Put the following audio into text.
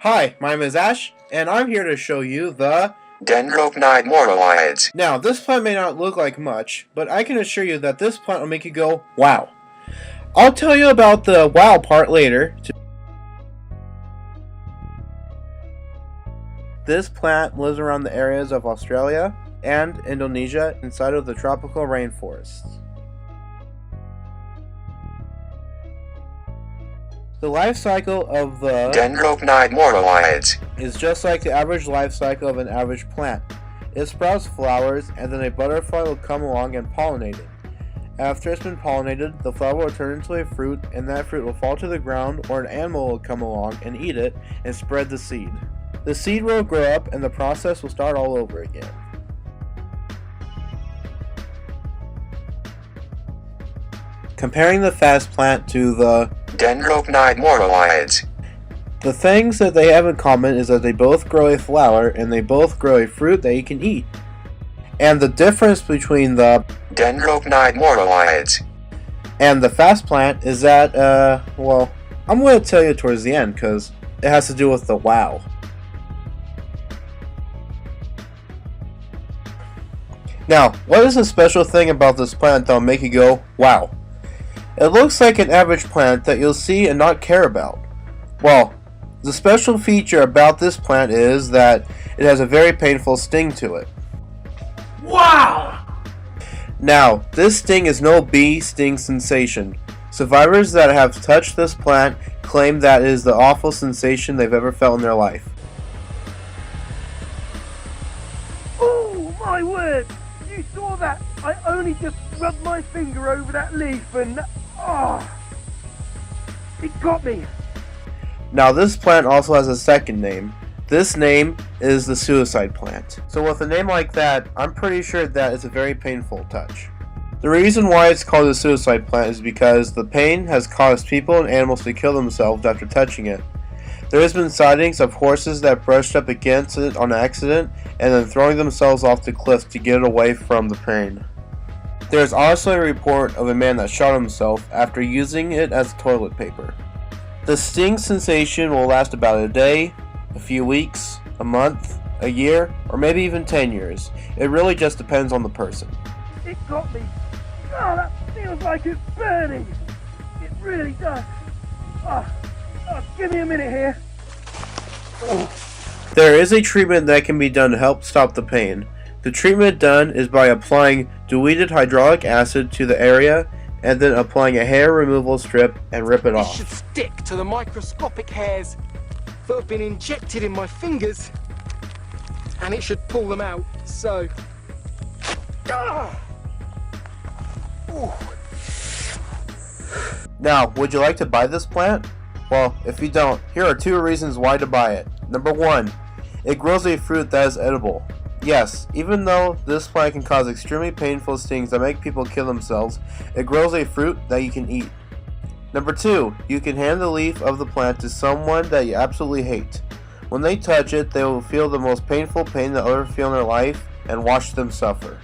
Hi, my name is Ash, and I'm here to show you the Dendropnide moraloids. Now, this plant may not look like much, but I can assure you that this plant will make you go, wow. I'll tell you about the wow part later. This plant lives around the areas of Australia and Indonesia inside of the tropical rainforests. The life cycle of the Dendropnide moraloids is just like the average life cycle of an average plant. It sprouts flowers, and then a butterfly will come along and pollinate it. After it's been pollinated, the flower will turn into a fruit, and that fruit will fall to the ground, or an animal will come along and eat it and spread the seed. The seed will grow up, and the process will start all over again. Comparing the fast plant to the Dendropnide moraloids. The things that they have in common is that they both grow a flower and they both grow a fruit that you can eat. And the difference between the Dendropnide moraloids and the fast plant is that, well, I'm going to tell you towards the end because it has to do with the wow. Now, what is the special thing about this plant that will make you go, wow? It looks like an average plant that you'll see and not care about. Well, the special feature about this plant is that it has a very painful sting to it. Wow! Now, this sting is no bee sting sensation. Survivors that have touched this plant claim that it is the awful sensation they've ever felt in their life. Oh my word! You saw that? I only just rubbed my finger over that leaf and it got me. Now, this plant also has a second name. This name is the suicide plant. So with a name like that, I'm pretty sure that it's a very painful touch. The reason why it's called a suicide plant is because the pain has caused people and animals to kill themselves after touching it. There has been sightings of horses that brushed up against it on accident and then throwing themselves off the cliff to get away from the pain. There is also a report of a man that shot himself after using it as toilet paper. The sting sensation will last about a day, a few weeks, a month, a year, or maybe even 10 years. It really just depends on the person. It got me. Oh, that feels like it's burning. It really does. Give me a minute here. There is a treatment that can be done to help stop the pain. The treatment done is by applying diluted hydraulic acid to the area and then applying a hair removal strip and rip it This off. should stick to the microscopic hairs that have been injected in my fingers, and it should pull them out. So, Now, would you like to buy this plant? Well, if you don't, here are 2 reasons why to buy it. Number 1, it grows a fruit that is edible. Yes, even though this plant can cause extremely painful stings that make people kill themselves, it grows a fruit that you can eat. Number 2, you can hand the leaf of the plant to someone that you absolutely hate. When they touch it, they will feel the most painful pain they'll ever feel in their life and watch them suffer.